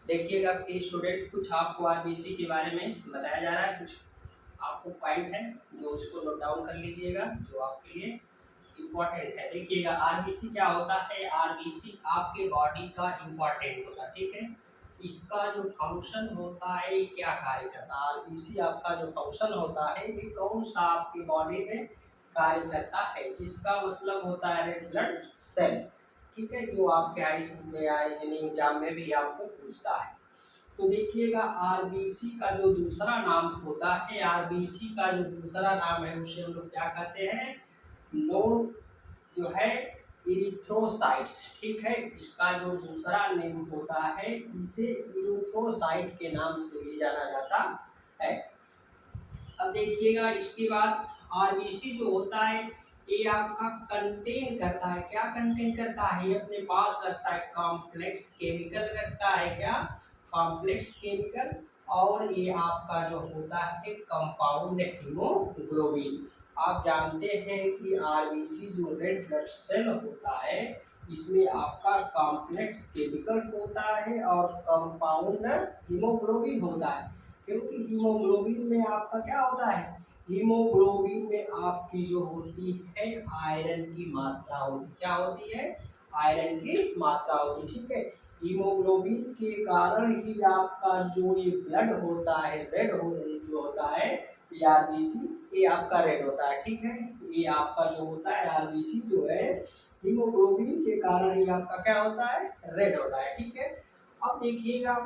देखिएगा कि स्टूडेंट कुछ आपको आरबीसी के बारे में बताया जा रहा है, कुछ आपको पॉइंट है जो उसको नोट डाउन कर लीजिएगा जो आपके लिए इम्पोर्टेंट है। देखिएगा आरबीसी क्या होता है। आरबीसी आपके बॉडी का इम्पोर्टेंट होता है, ठीक है। इसका जो फंक्शन होता है, क्या कार्य करता है, आरबीसी आपका जो फंक्शन होता है ये कौन सा आपके बॉडी में कार्य करता है, जिसका मतलब होता है रेड ब्लड सेल, ठीक है, जो आपके हाई स्कूल में या एग्जाम में भी आपको पूछता है। तो देखिएगा आरबीसी का जो दूसरा नाम होता है, आरबीसी का जो दूसरा नाम है उसे हम लोग क्या कहते हैं, नो जो है इरिथ्रोसाइट्स, ठीक है। इसका जो दूसरा नेम होता है इसे इरिथ्रोसाइट के नाम से भी जाना जाता है। अब देखिएगा इसके बाद आरबीसी जो होता है ये आपका कंटेन करता है, क्या कंटेन करता है, ये अपने पास रखता है कॉम्प्लेक्स केमिकल रखता है, क्या कॉम्प्लेक्स केमिकल। और ये आपका जो होता है कंपाउंड हीमोग्लोबिन। आप जानते हैं कि आरबीसी जो रेड ब्लड सेल होता है इसमें आपका कॉम्प्लेक्स केमिकल होता है और कंपाउंड हीमोग्लोबिन होता है। क्योंकि हीमोग्लोबिन में आपका क्या होता है, हीमोग्लोबिन में आपकी जो होती है आयरन की मात्रा होती, क्या होती है, आयरन की मात्रा होती, ठीक है। हीमोग्लोबिन के कारण ही आपका जो ये ब्लड होता है रेड जो होता है, ये आरबीसी ये आपका रेड होता है, ठीक है। ये आपका जो होता है आरबीसी जो है हीमोग्लोबिन के कारण ही आपका क्या होता है, रेड होता है, ठीक है। अब देखिएगा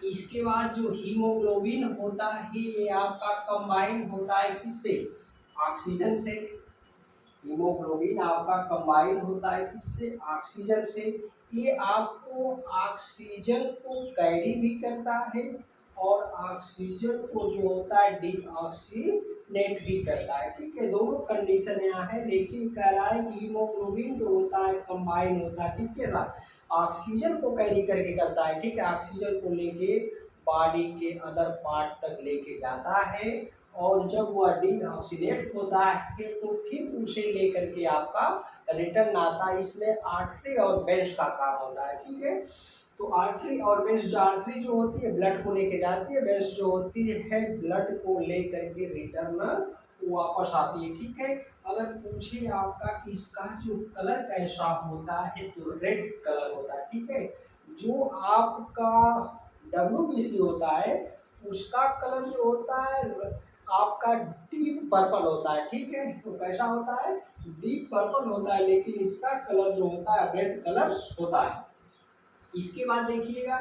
इसके बाद जो हीमोग्लोबिन होता है ये आपका कंबाइन होता है किससे, ऑक्सीजन से। हीमोग्लोबिन आपका कंबाइन होता है किससे, ऑक्सीजन से। ये आपको ऑक्सीजन को कैरी भी करता है और ऑक्सीजन को जो होता है डीऑक्सीनेट भी करता है, ठीक है। दोनों कंडीशन यहाँ है, लेकिन कह रहा है कि हीमोग्लोबिन जो होता है कंबाइन होता है किसके साथ, ऑक्सीजन को कैरी करके करता है, ठीक है। ऑक्सीजन को लेके बॉडी के अदर पार्ट तक लेके जाता है और जब वह डीऑक्सीनेट होता है तो फिर उसे लेकर के आपका रिटर्न आता है। इसमें आर्टरी और वेंस का काम होता है, ठीक है। तो आर्टरी और वेंस, जो आर्टरी जो होती है ब्लड को लेके जाती है, वेंस जो होती है ब्लड को लेकर के रिटर्न वापस आती है, ठीक है। अगर पूछे आपका कि इसका जो कलर कैसा होता है तो रेड कलर होता है, ठीक है। जो आपका डब्ल्यूबीसी होता है उसका कलर जो होता है आपका डीप पर्पल होता है, ठीक है। तो कैसा होता है, डीप पर्पल होता है, लेकिन इसका कलर जो होता है रेड कलर होता है। इसके बाद देखिएगा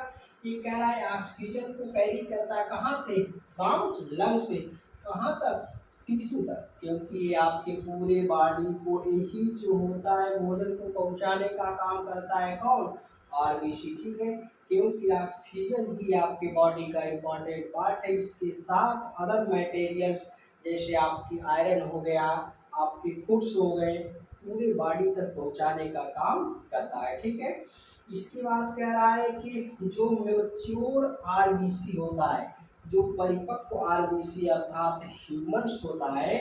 ये कह रहा है ऑक्सीजन को कैरी करता है कहाँ से, फ्रॉम लंग से, कहाँ तक, टिश्यू तक, क्योंकि ये आपके पूरे बॉडी को यही जो होता है भोजन को पहुंचाने का काम करता है, कौन, आरबीसी, ठीक है। क्योंकि ऑक्सीजन ही आपके बॉडी का इम्पॉर्टेंट पार्ट है। इसके साथ अदर मटेरियल्स जैसे आपकी आयरन हो गया, आपके फूड्स हो गए, पूरे बॉडी तक पहुंचाने का काम करता है, ठीक है। इसके बाद कह रहा है कि जो मैच्योर आरबीसी होता है, जो परिपक्व आरबीसी अर्थात ह्यूमन्स होता है,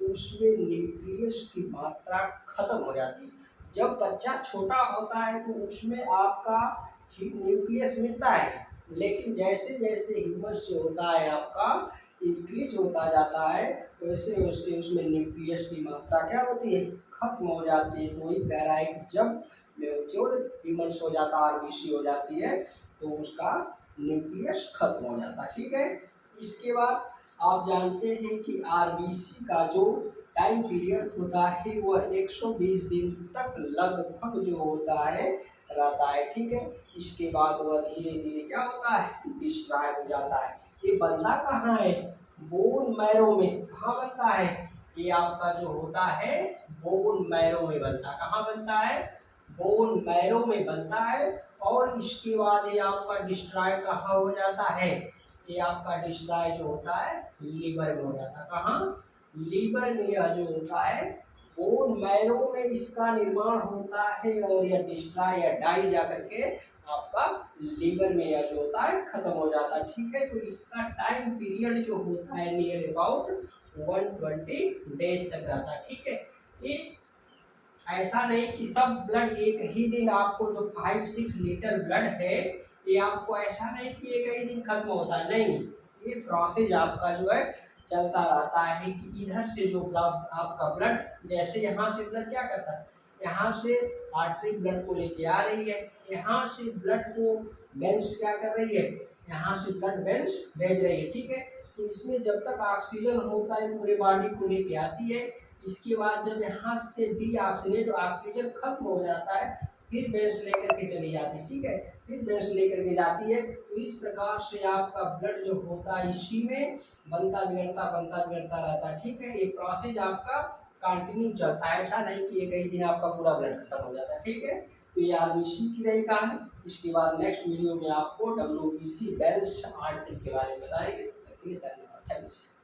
उसमें न्यूक्लियस की मात्रा खत्म हो जाती है। जब बच्चा छोटा होता है तो उसमें आपका न्यूक्लियस मिलता है, लेकिन जैसे जैसे ह्यूमन्स जो होता है आपका इंक्रीज होता जाता है वैसे वैसे उसमें न्यूक्लियस की मात्रा क्या होती है, खत्म हो जाती है। तो वही कह रहा है कि जब मैच्योर ह्यूमन्स हो जाता है, आरबीसी हो जाती है, तो उसका न्यूक्लियस खत्म हो जाता है, ठीक है। इसके बाद आप जानते हैं कि आरबीसी का जो टाइम पीरियड होता है वह 120 दिन तक लगभग जो होता है रहता है, ठीक है। इसके बाद वह धीरे धीरे क्या होता है, डिस्ट्रॉय हो जाता है। ये बनता कहाँ है, बोन मैरो में, कहाँ बनता है, ये आपका जो होता है बोन मैरो में बनता है, कहाँ बनता है, बोन मैरो में बनता है। और इसके बाद ये आपका डिस्ट्रॉय कहाँ हो जाता है, ये आपका डिस्ट्रॉय जो होता है लीवर में हो जाता है, कहाँ, लीवर में यह जो होता है बोन मैरो में इसका निर्माण होता है और यह डिस्ट्रॉय या डाई जा करके आपका लीवर में यह जो होता है खत्म हो जाता है, ठीक है। तो इसका टाइम पीरियड जो होता है नियर अबाउट 120 डेज तक रहता है, ठीक है। ये ऐसा नहीं कि सब ब्लड एक ही दिन आपको जो 5-6 लीटर ब्लड है ये आपको ऐसा नहीं कि एक ही दिन खत्म होता है, नहीं, ये प्रोसेस आपका जो है चलता रहता है कि इधर से जो आपका ब्लड, जैसे यहाँ से ब्लड क्या करता है, यहाँ से आर्टरी ब्लड को लेके आ रही है, यहाँ से ब्लड को वेंस क्या कर रही है, यहाँ से ब्लड वेंस भेज रही है, ठीक है। तो इसमें जब तक ऑक्सीजन होता है पूरे बॉडी को लेके आती है, इसके बाद जब यहाँ से डीऑक्सीनेट ऑक्सीजन खत्म हो जाता है, फिर वेंस लेकर के चली जाती है, ठीक है, फिर वेंस लेकर के जाती है। तो इस प्रकार से आपका ब्लड जो होता है इसी में बनता बिगड़ता रहता है, ठीक है। ये प्रोसेस आपका कंटिन्यू चलता है, ऐसा नहीं कि एक ही दिन आपका पूरा ब्लड खत्म हो जाता है, ठीक है। तो ये आरबीसी की रही कहानी। इसके बाद नेक्स्ट वीडियो में आपको डब्ल्यूबीसी वेंस आर्टरी के बारे में बताएंगे। धन्यवाद, थैंक्स।